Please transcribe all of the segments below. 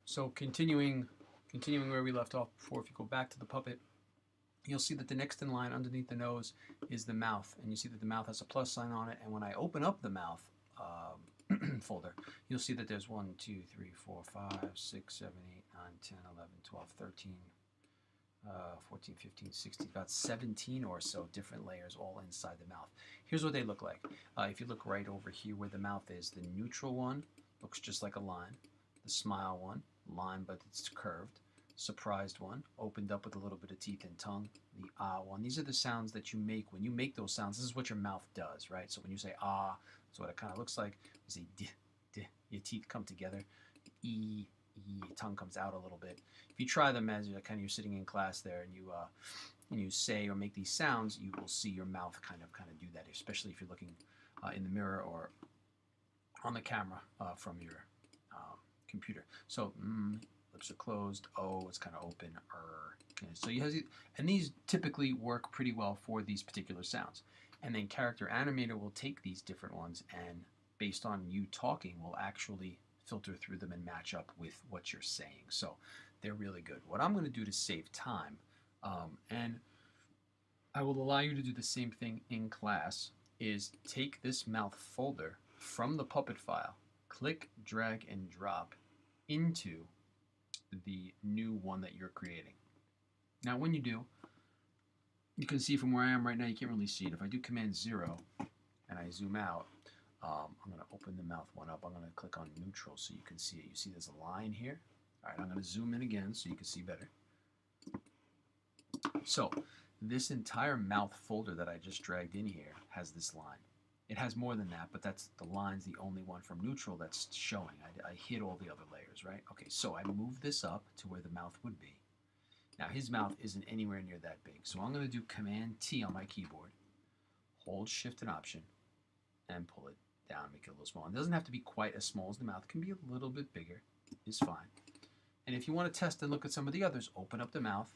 So continuing where we left off before, if you go back to the puppet, you'll see that the next in line underneath the nose is the mouth, and you see that the mouth has a plus sign on it. And when I open up the mouth folder, you'll see that there's 1, 2, 3, 4, 5, 6, 7, 8, 9, 10, 11, 12, 13, 14, 15, 16, about 17 or so different layers all inside the mouth. Here's what they look like. If you look right over here where the mouth is, the neutral one looks just like a line. The smile one, line but it's curved. Surprised one, opened up with a little bit of teeth and tongue. The ah one, these are the sounds that you make. When you make those sounds, this is what your mouth does, right? So when you say ah, that's what it kind of looks like. You say d, d, your teeth come together. E, your tongue comes out a little bit. If you try them as you're sitting in class there and you say or make these sounds, you will see your mouth kind of do that, especially if you're looking in the mirror or on the camera from your computer. So lips are closed. Oh, it's kind of open. Okay, so you have, and these typically work pretty well for these particular sounds. And then Character Animator will take these different ones and based on you talking will actually filter through them and match up with what you're saying. So they're really good. What I'm going to do to save time, and I will allow you to do the same thing in class, is take this mouth folder from the puppet file, click, drag, and drop into the new one that you're creating. Now when you do, you can see from where I am right now, you can't really see it. If I do Command 0 and I zoom out, I'm going to open the mouth one up. I'm going to click on neutral so you can see it. You see there's a line here. All right, I'm going to zoom in again so you can see better. So this entire mouth folder that I just dragged in here has this line. It has more than that, but that's the line's the only one from neutral that's showing. I hid all the other layers, right? Okay, so I move this up to where the mouth would be. Now his mouth isn't anywhere near that big, so I'm going to do Command T on my keyboard, hold Shift and Option, and pull it down, make it a little small. It doesn't have to be quite as small as the mouth. It can be a little bit bigger. It's fine. And if you want to test and look at some of the others, open up the mouth,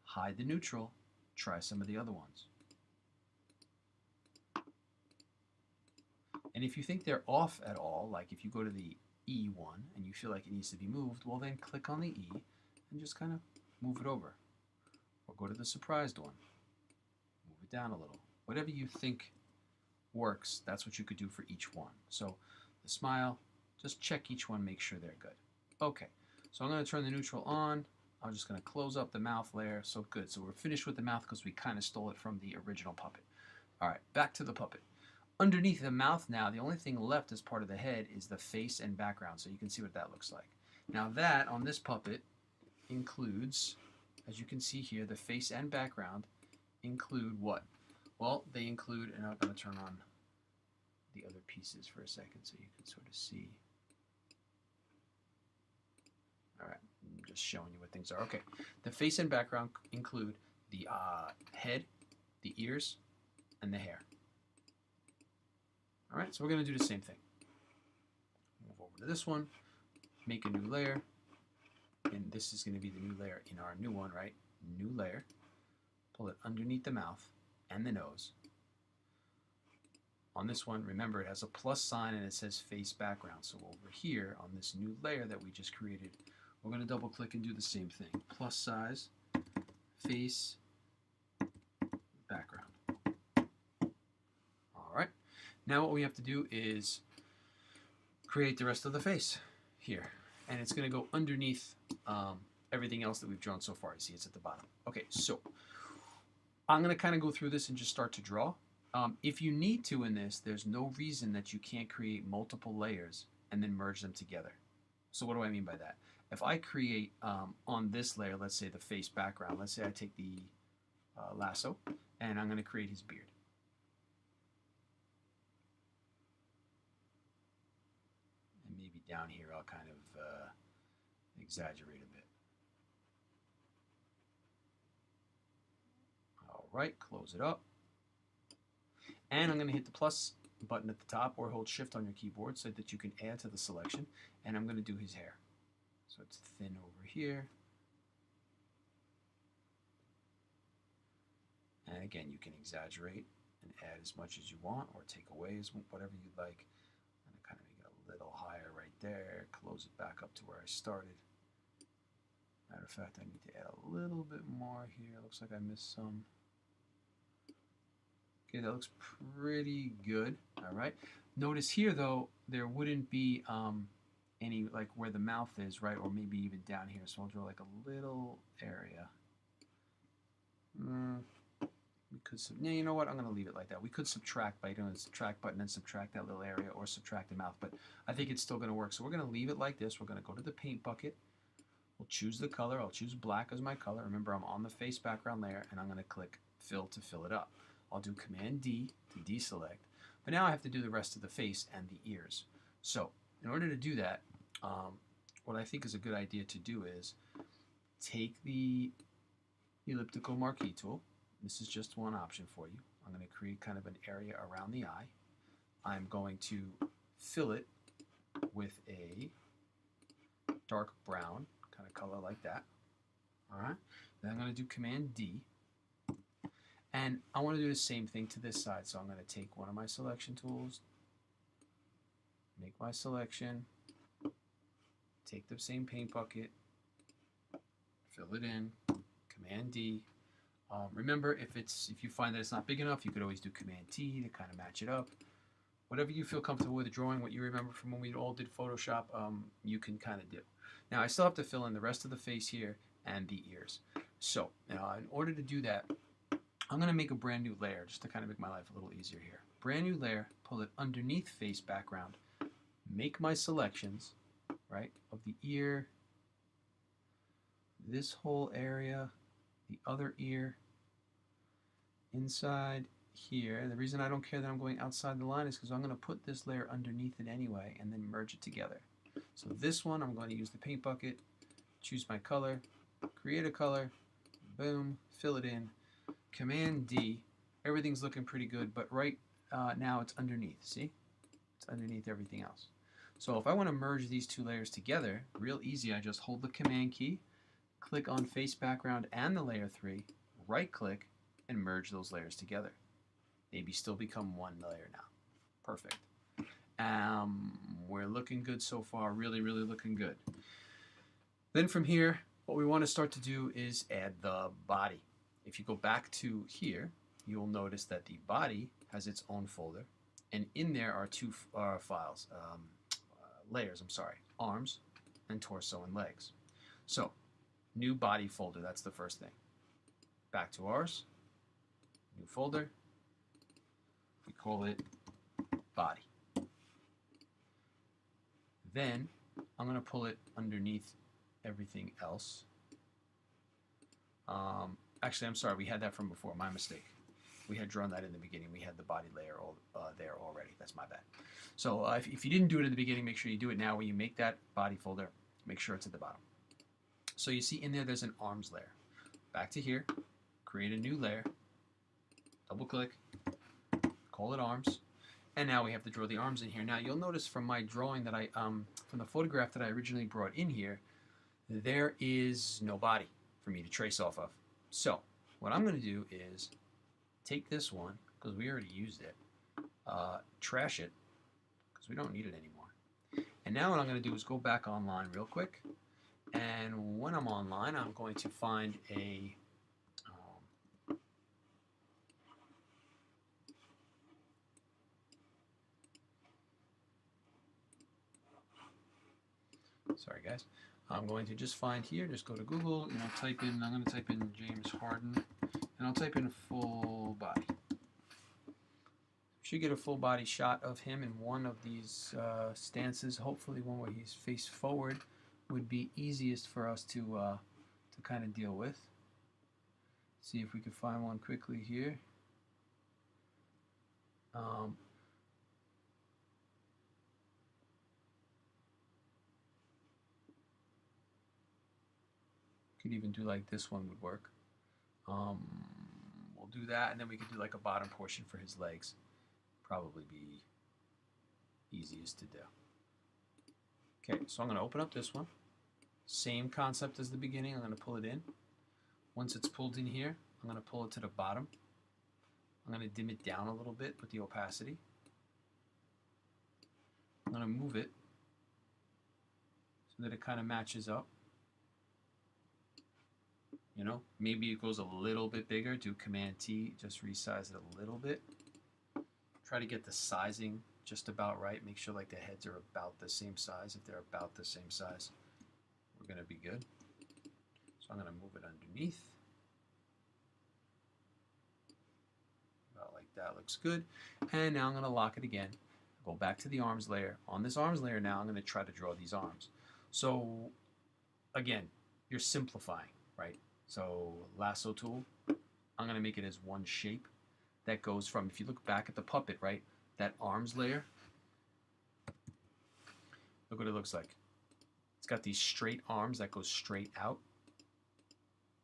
hide the neutral, try some of the other ones. And if you think they're off at all, like if you go to the E one and you feel like it needs to be moved, well then click on the E and just kind of move it over. Or go to the surprised one, move it down a little. Whatever you think works, that's what you could do for each one. So the smile, just check each one, make sure they're good. Okay, so I'm going to turn the neutral on. I'm just going to close up the mouth layer. So good. So we're finished with the mouth because we kind of stole it from the original puppet. All right, back to the puppet. Underneath the mouth now, the only thing left as part of the head is the face and background. So you can see what that looks like. Now that, on this puppet, includes, as you can see here, the face and background include what? Well, they include, and I'm going to turn on the other pieces for a second so you can sort of see. All right, I'm just showing you what things are. Okay, the face and background include the head, the ears, and the hair. All right, so we're going to do the same thing. Move over to this one, make a new layer, and this is going to be the new layer in our new one, right? New layer, pull it underneath the mouth and the nose. On this one, remember it has a plus sign and it says face background. So over here on this new layer that we just created, we're going to double click and do the same thing. Plus size, face, background. All right. Now what we have to do is create the rest of the face here. And it's going to go underneath everything else that we've drawn so far. You see it's at the bottom. Okay, so I'm going to kind of go through this and just start to draw. If you need to in this, there's no reason that you can't create multiple layers and then merge them together. So what do I mean by that? If I create on this layer, let's say the face background, let's say I take the lasso and I'm going to create his beard. And maybe down here I'll kind of exaggerate a bit. All right, close it up. And I'm going to hit the plus button at the top or hold shift on your keyboard so that you can add to the selection. And I'm going to do his hair. So it's thin over here. And again, you can exaggerate and add as much as you want or take away as whatever you'd like. And kind of make it a little higher right there, close it back up to where I started. Matter of fact, I need to add a little bit more here. Looks like I missed some. Okay, that looks pretty good. All right. Notice here, though, there wouldn't be any, like where the mouth is, right? Or maybe even down here. So I'll draw like a little area. We could, yeah, you know what? I'm going to leave it like that. We could subtract by doing the subtract button and subtract that little area, or subtract the mouth, but I think it's still going to work. So we're going to leave it like this. We're going to go to the paint bucket. We'll choose the color. I'll choose black as my color. Remember, I'm on the face background layer, and I'm going to click fill to fill it up. I'll do Command D to deselect, but now I have to do the rest of the face and the ears. So in order to do that, what I think is a good idea to do is take the elliptical marquee tool. This is just one option for you. I'm going to create kind of an area around the eye. I'm going to fill it with a dark brown kind of color like that. All right. Then I'm going to do Command D. And I want to do the same thing to this side. So I'm going to take one of my selection tools, make my selection, take the same paint bucket, fill it in, Command D. Remember, if you find that it's not big enough, you could always do Command T to kind of match it up. Whatever you feel comfortable with drawing, what you remember from when we all did Photoshop, you can kind of do. Now I still have to fill in the rest of the face here and the ears. So in order to do that, I'm going to make a brand new layer just to kind of make my life a little easier here. Brand new layer, pull it underneath face background, make my selections, right, of the ear, this whole area, the other ear, inside here. The reason I don't care that I'm going outside the line is because I'm going to put this layer underneath it anyway and then merge it together. So this one, I'm going to use the paint bucket, choose my color, create a color, boom, fill it in, Command D. Everything's looking pretty good, but right now it's underneath. See? It's underneath everything else. So if I want to merge these two layers together, real easy, I just hold the Command key, click on face background and the layer 3, right click, and merge those layers together. Maybe still become one layer now. Perfect. We're looking good so far, really, really looking good. Then from here, what we want to start to do is add the body. If you go back to here, you'll notice that the body has its own folder, and in there are two layers, arms and torso and legs. So, new body folder, that's the first thing. Back to ours, new folder, we call it body. Then I'm going to pull it underneath everything else. Actually, I'm sorry, we had that from before, my mistake. We had drawn that in the beginning. We had the body layer there already. That's my bad. So if you didn't do it in the beginning, make sure you do it now. When you make that body folder, make sure it's at the bottom. So you see in there's an arms layer. Back to here, create a new layer, double click, call it arms, and now we have to draw the arms in here. Now you'll notice from my drawing that from the photograph that I originally brought in here, there is no body for me to trace off of. So what I'm going to do is take this one, because we already used it, trash it, because we don't need it anymore. And now what I'm going to do is go back online real quick, and when I'm online, I'm going to find a sorry guys, I'm going to just find here, just go to Google, and I'm going to type in James Harden, and I'll type in full body. Should get a full body shot of him in one of these stances. Hopefully one where he's face forward would be easiest for us to kind of deal with. See if we can find one quickly here. Could even do like this one would work. We'll do that, and then we could do like a bottom portion for his legs. Probably be easiest to do. Okay, so I'm going to open up this one. Same concept as the beginning. I'm going to pull it in. Once it's pulled in here, I'm going to pull it to the bottom. I'm going to dim it down a little bit with the opacity. I'm going to move it so that it kind of matches up. You know, maybe it goes a little bit bigger. Do Command T, just resize it a little bit. Try to get the sizing just about right. Make sure like the heads are about the same size. If they're about the same size, we're going to be good. So I'm going to move it underneath. About like that, looks good. And now I'm going to lock it again. Go back to the arms layer. On this arms layer now, I'm going to try to draw these arms. So again, you're simplifying, right? So lasso tool, I'm going to make it as one shape. That goes from, if you look back at the puppet, right, that arms layer, look what it looks like. It's got these straight arms that go straight out.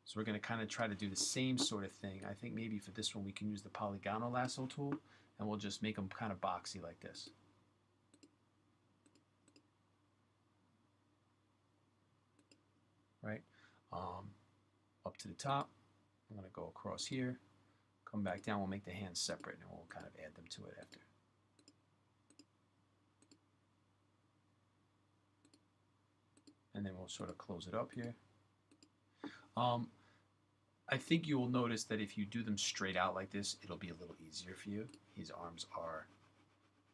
So we're going to kind of try to do the same sort of thing. I think maybe for this one we can use the polygonal lasso tool, and we'll just make them kind of boxy like this. Right? Up to the top, I'm going to go across here. Come back down, we'll make the hands separate, and we'll kind of add them to it after. And then we'll sort of close it up here. I think you will notice that if you do them straight out like this, it'll be a little easier for you. His arms are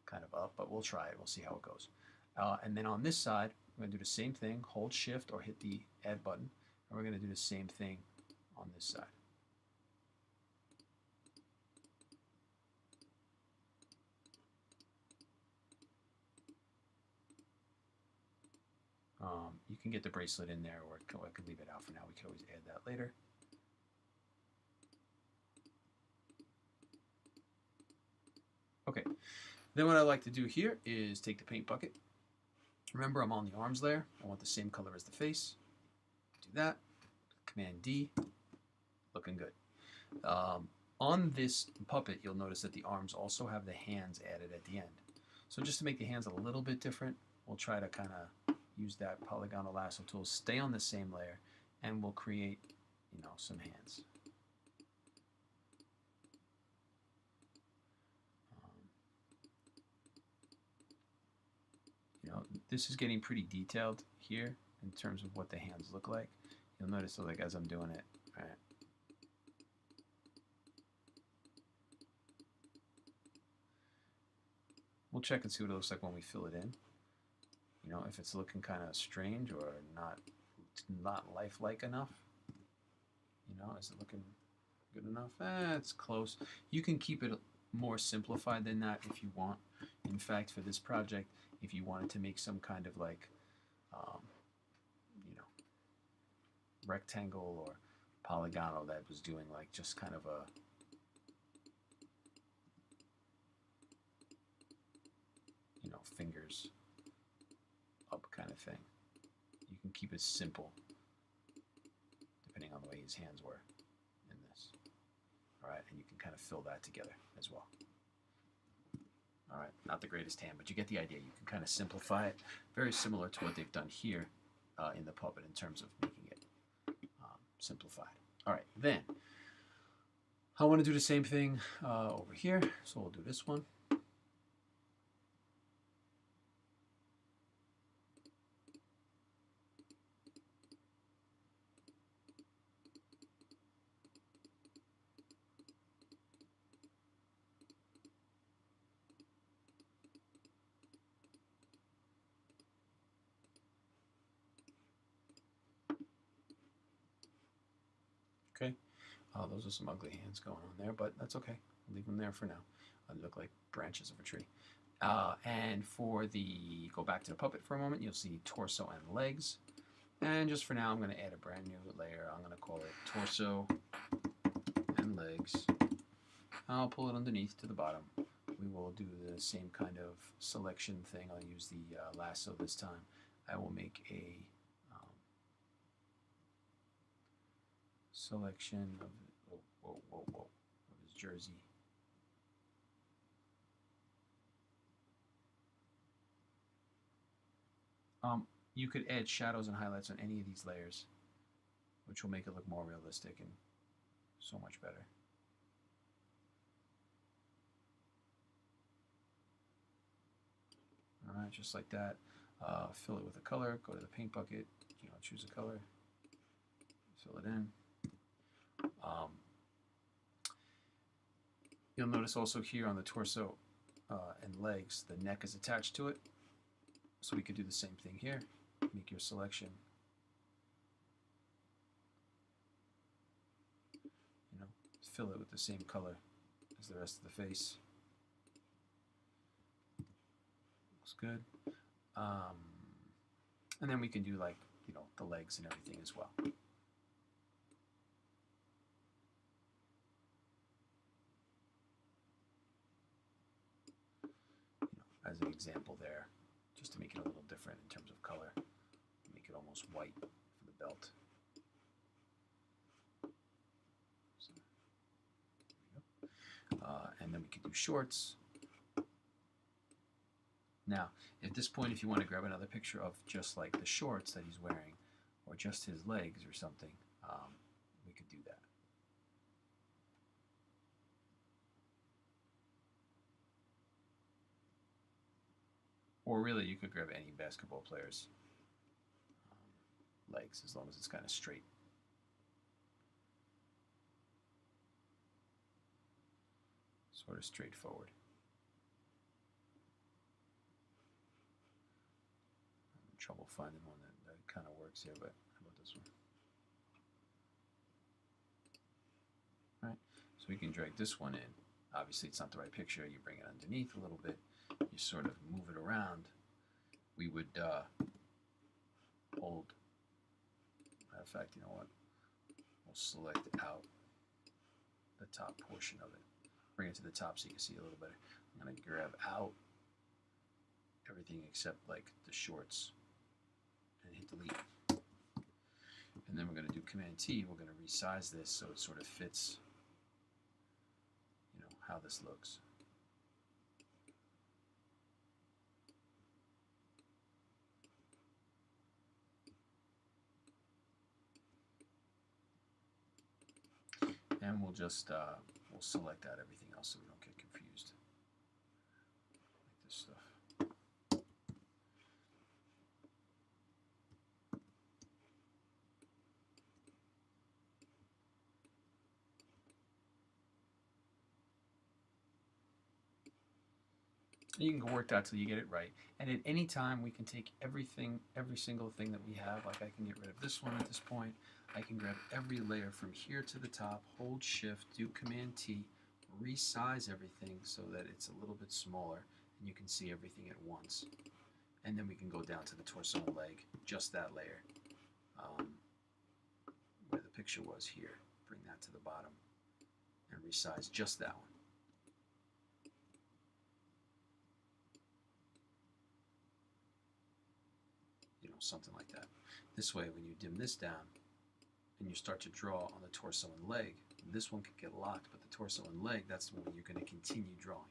kind of up, but we'll try it. We'll see how it goes. And then on this side, we're going to do the same thing. Hold Shift or hit the Add button, and we're going to do the same thing on this side. You can get the bracelet in there, or I could leave it out for now. We can always add that later. Okay, then what I like to do here is take the paint bucket. Remember, I'm on the arms layer. I want the same color as the face. Do that. Command D. Looking good. On this puppet, you'll notice that the arms also have the hands added at the end. So just to make the hands a little bit different, we'll try to kind of use that polygonal lasso tool, stay on the same layer, and we'll create, you know, some hands. You know, this is getting pretty detailed here in terms of what the hands look like. You'll notice that, like, as I'm doing it, all right. We'll check and see what it looks like when we fill it in. You know, if it's looking kind of strange or not lifelike enough. You know, is it looking good enough? It's close. You can keep it more simplified than that if you want. In fact, for this project, if you wanted to make some kind of like, you know, rectangle or polygonal that was doing like just kind of a fingers up kind of thing. You can keep it simple depending on the way his hands were in this. All right, and you can kind of fill that together as well. All right, not the greatest hand, but you get the idea. You can kind of simplify it. Very similar to what they've done here in the puppet in terms of making it simplified. All right, then I want to do the same thing over here, so we'll do this one. Okay, those are some ugly hands going on there, but that's okay. I'll leave them there for now. They look like branches of a tree. And for the, go back to the puppet for a moment, you'll see torso and legs. And just for now, I'm going to add a brand new layer. I'm going to call it torso and legs. I'll pull it underneath to the bottom. We will do the same kind of selection thing. I'll use the lasso this time. I will make a selection of, of his jersey. You could add shadows and highlights on any of these layers, which will make it look more realistic and so much better. All right, just like that. Fill it with a color, go to the paint bucket, choose a color, fill it in. You'll notice also here on the torso and legs, the neck is attached to it. So we could do the same thing here. Make your selection. Fill it with the same color as the rest of the face. Looks good. And then we can do like, the legs and everything as well. As an example there, just to make it a little different in terms of color. Make it almost white for the belt. So, there we go. And then we can do shorts. Now, at this point, if you want to grab another picture of just like the shorts that he's wearing, or just his legs or something, we could do that. Or really, you could grab any basketball player's legs, as long as it's kind of straight. Sort of straightforward. I'm in trouble finding one that kind of works here, but how about this one? All right, so we can drag this one in. Obviously, it's not the right picture. You bring it underneath a little bit. You sort of move it around. We would hold. Matter of fact, you know what? We'll select out the top portion of it. Bring it to the top so you can see a little better. I'm going to grab out everything except like the shorts and hit delete. And then we're going to do Command T. We're going to resize this so it sort of fits, how this looks. And we'll just we'll select out everything else so we don't get confused. Like this stuff. And you can work that till you get it right. And at any time, we can take every single thing that we have. Like I can get rid of this one at this point. I can grab every layer from here to the top, hold Shift, do Command T, resize everything so that it's a little bit smaller, and you can see everything at once. And then we can go down to the torso and leg, just that layer, where the picture was here. Bring that to the bottom and resize just that one. Something like that. This way, when you dim this down and you start to draw on the torso and leg, this one could get locked, but the torso and leg, that's the one you're going to continue drawing.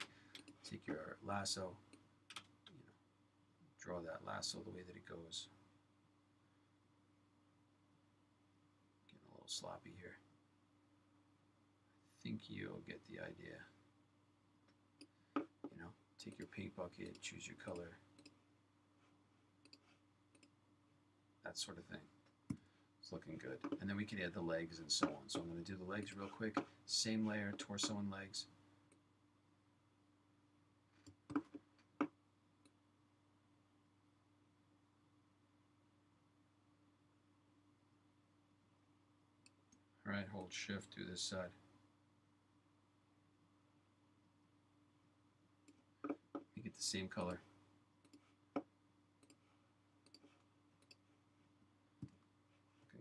Take your lasso, draw that lasso the way that it goes. Getting a little sloppy here. I think you'll get the idea. Take your paint bucket, choose your color. That sort of thing. It's looking good. And then we can add the legs and so on. So I'm going to do the legs real quick. Same layer, torso and legs. All right, hold Shift, do this side. Make it the same color.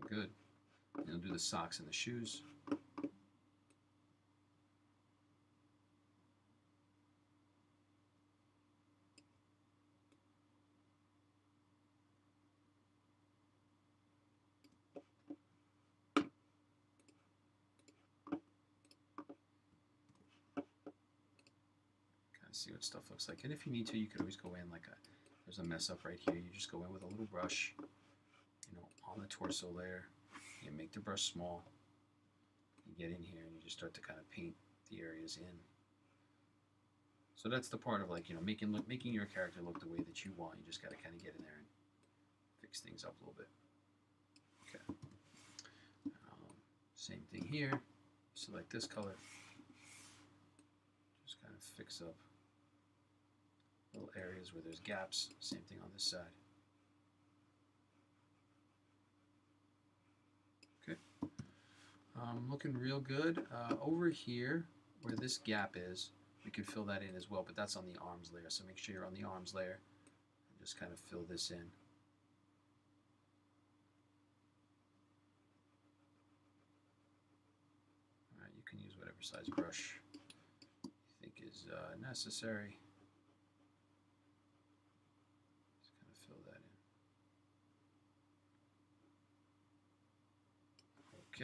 Good. And you'll do the socks and the shoes. Kind of see what stuff looks like. And if you need to, you could always go in like there's a mess up right here. You just go in with a little brush, on the torso layer. You make the brush small. You get in here and you just start to kind of paint the areas in. So that's the part of like, you know, making your character look the way that you want. You just got to kind of get in there and fix things up a little bit. Okay. Same thing here. Select this color. Just kind of fix up little areas where there's gaps. Same thing on this side. Okay. Looking real good. Over here, where this gap is, we can fill that in as well, but that's on the arms layer. So make sure you're on the arms layer and just kind of fill this in. All right, you can use whatever size brush you think is necessary. Just kind of fill that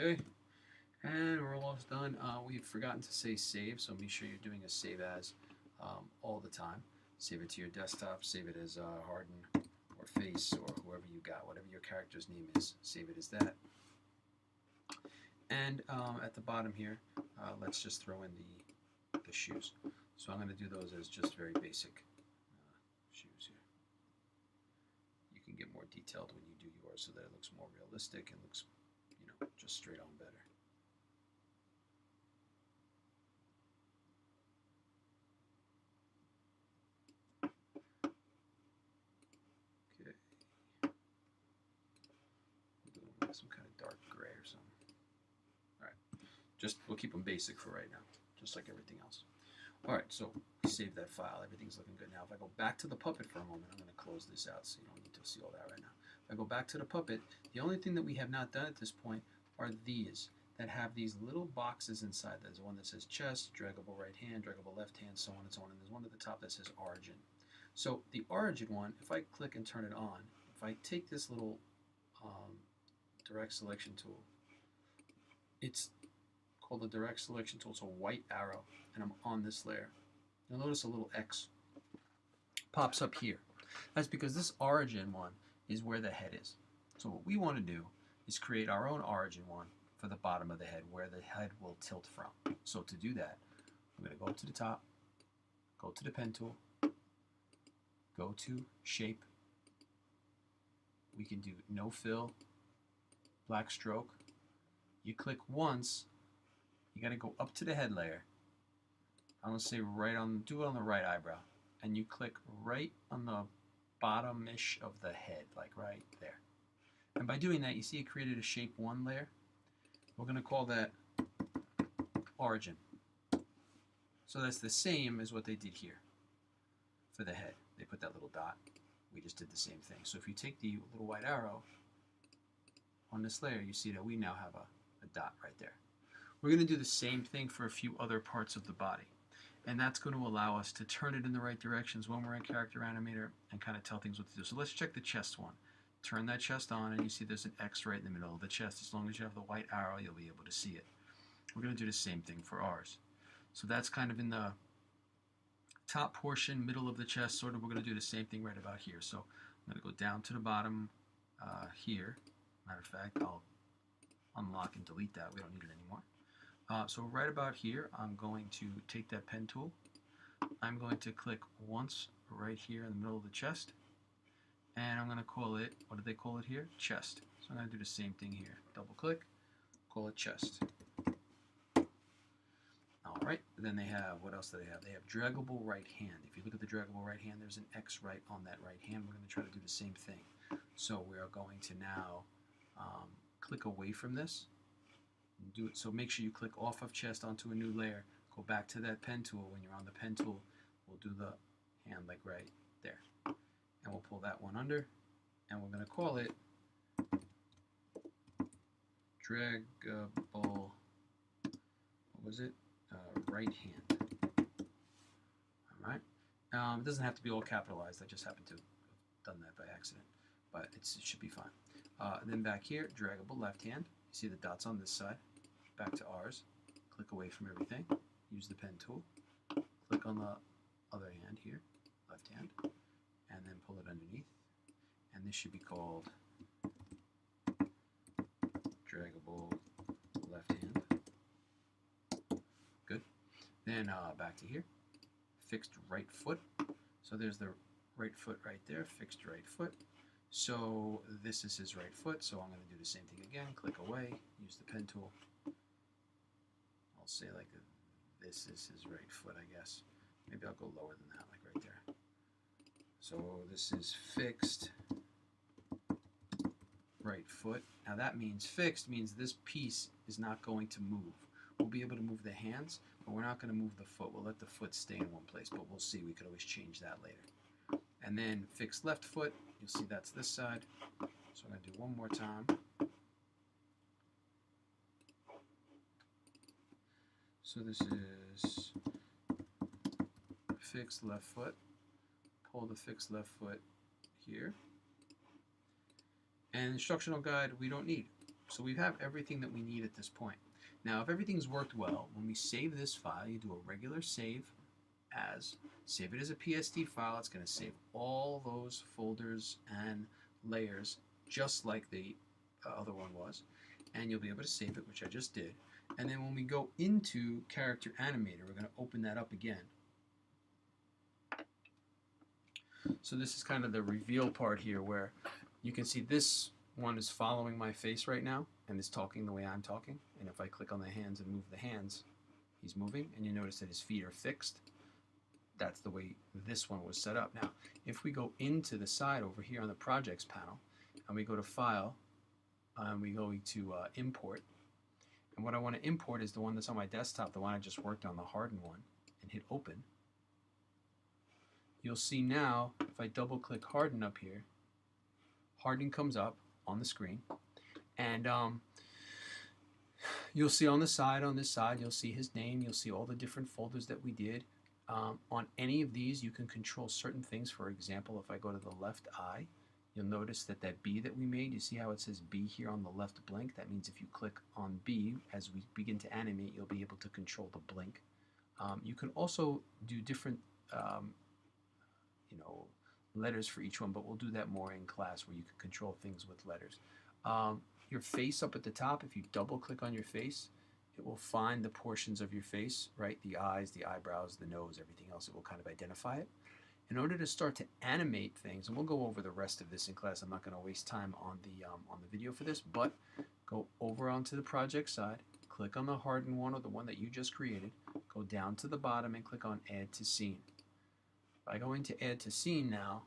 in. Okay. And we're almost done. We've forgotten to say save, so make sure you're doing a save as all the time. Save it to your desktop, save it as Harden or Face or whoever you got, whatever your character's name is, save it as that. And at the bottom here, let's just throw in the shoes. So I'm going to do those as just very basic shoes here. You can get more detailed when you do yours so that it looks more realistic and looks, you know, just straight on better. Some kind of dark gray or something. All right, we'll keep them basic for right now, just like everything else. All right, so save that file. Everything's looking good now. If I go back to the puppet for a moment, I'm going to close this out so you don't need to see all that right now. If I go back to the puppet, the only thing that we have not done at this point are these that have these little boxes inside. There's one that says chest, draggable right hand, draggable left hand, so on and so on, and there's one at the top that says origin. So the origin one, if I click and turn it on, if I take this little direct selection tool, it's called the direct selection tool. It's a white arrow, and I'm on this layer. You'll notice a little X pops up here. That's because this origin one is where the head is. So what we want to do is create our own origin one for the bottom of the head, where the head will tilt from. So to do that, I'm going to go up to the top, go to the pen tool, go to shape. We can do no fill, black stroke. You click once, you got to go up to the head layer. I'm going to say do it on the right eyebrow. And you click right on the bottom-ish of the head, like right there. And by doing that, you see it created a shape 1 layer. We're going to call that origin. So that's the same as what they did here for the head. They put that little dot. We just did the same thing. So if you take the little white arrow on this layer, you see that we now have a dot right there. We're going to do the same thing for a few other parts of the body. And that's going to allow us to turn it in the right directions when we're in Character Animator and kind of tell things what to do. So let's check the chest one. Turn that chest on, and you see there's an X right in the middle of the chest. As long as you have the white arrow, you'll be able to see it. We're going to do the same thing for ours. So that's kind of in the top portion, middle of the chest, sort of. We're going to do the same thing right about here. So I'm going to go down to the bottom here. Matter of fact, I'll unlock and delete that. We don't need it anymore. So right about here, I'm going to take that pen tool. I'm going to click once right here in the middle of the chest. And I'm going to call it, what did they call it here? Chest. So I'm going to do the same thing here. Double click, call it chest. All right, then they have, what else do they have? They have draggable right hand. If you look at the draggable right hand, there's an X right on that right hand. We're going to try to do the same thing. So we are going to now click away from this. Do it. So make sure you click off of chest onto a new layer. Go back to that pen tool. When you're on the pen tool, we'll do the hand like right there. And we'll pull that one under. And we're going to call it draggable, what was it? Right hand. All right. It doesn't have to be all capitalized. I just happened to have done that by accident. But it should be fine. And then back here, draggable left hand. You see the dots on this side. Back to ours. Click away from everything. Use the pen tool. Click on the other hand here, left hand, and then pull it underneath. And this should be called draggable left hand. Good. Then back to here. fixed right foot. So there's the right foot right there, fixed right foot. So this is his right foot, so I'm going to do the same thing again. Click away, use the pen tool. I'll say like this is his right foot, I guess. Maybe I'll go lower than that, like right there. So this is fixed right foot. Now that means fixed means this piece is not going to move. We'll be able to move the hands, but we're not going to move the foot. We'll let the foot stay in one place, but we'll see. We could always change that later. And then fixed left foot, you'll see that's this side. So I'm going to do one more time. So this is fixed left foot. Pull the fixed left foot here. And instructional guide we don't need. So we have everything that we need at this point. Now if everything's worked well, when we save this file, you do a regular save it as a PSD file. It's going to save all those folders and layers just like the other one was. And you'll be able to save it, which I just did. And then when we go into Character Animator, we're going to open that up again. So this is kind of the reveal part here where you can see this one is following my face right now and is talking the way I'm talking. And if I click on the hands and move the hands, he's moving. And you notice that his feet are fixed. That's the way this one was set up. Now, if we go into the side over here on the Projects panel, and we go to File, and we go to Import, and what I want to import is the one that's on my desktop, the one I just worked on, the Harden one, and hit Open. You'll see now, if I double-click Harden up here, Harden comes up on the screen, and you'll see on the side, on this side, you'll see his name, you'll see all the different folders that we did. On any of these, you can control certain things. For example, if I go to the left eye, you'll notice that that B that we made, you see how it says B here on the left blink? That means if you click on B, as we begin to animate, you'll be able to control the blink. You can also do different letters for each one, but we'll do that more in class where you can control things with letters. Your face up at the top, if you double click on your face, it will find the portions of your face, right? The eyes, the eyebrows, the nose, everything else. It will kind of identify it. In order to start to animate things, and we'll go over the rest of this in class. I'm not going to waste time on the video for this, but go over onto the project side, click on the Harden one or the one that you just created, go down to the bottom and click on Add to Scene. By going to Add to Scene now,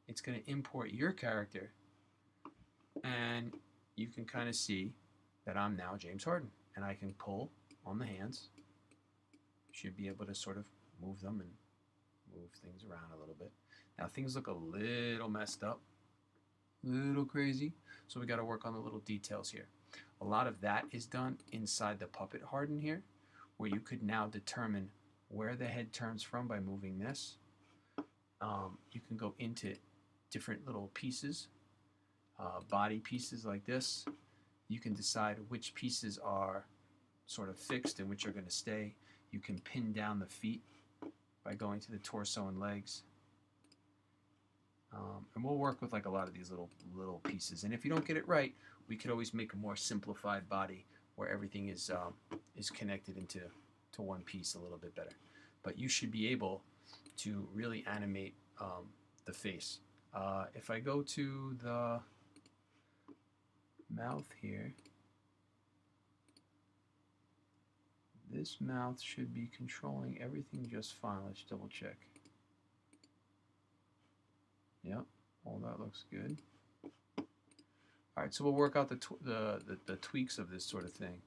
it's going to import your character, and you can kind of see that I'm now James Harden. And I can pull on the hands. Should be able to sort of move them and move things around a little bit. Now things look a little messed up, a little crazy, so we got to work on the little details here. A lot of that is done inside the Puppet Harden here, where you could now determine where the head turns from by moving this. You can go into different little pieces, body pieces like this. You can decide which pieces are sort of fixed and which are going to stay. You can pin down the feet by going to the torso and legs. And we'll work with like a lot of these little pieces. And if you don't get it right, we could always make a more simplified body where everything is connected into one piece a little bit better. But you should be able to really animate the face. If I go to the mouth here, this mouth should be controlling everything just fine. Let's double check. Yep, all that looks good. All right, so we'll work out the tweaks of this sort of thing.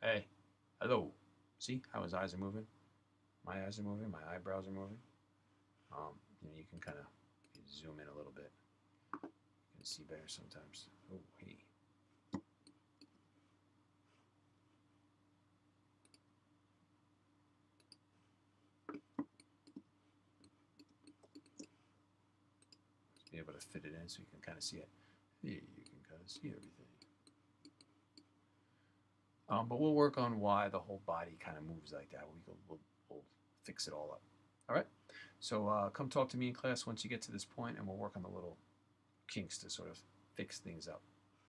Hey, hello. See how his eyes are moving? My eyes are moving, my eyebrows are moving. You can kind of zoom in a little bit. You can see better sometimes. Oh, hey. Be able to fit it in so you can kind of see it. Yeah, you can kind of see everything. But we'll work on why the whole body kind of moves like that. We'll fix it all up. All right? So come talk to me in class once you get to this point, and we'll work on the little kinks to sort of fix things up.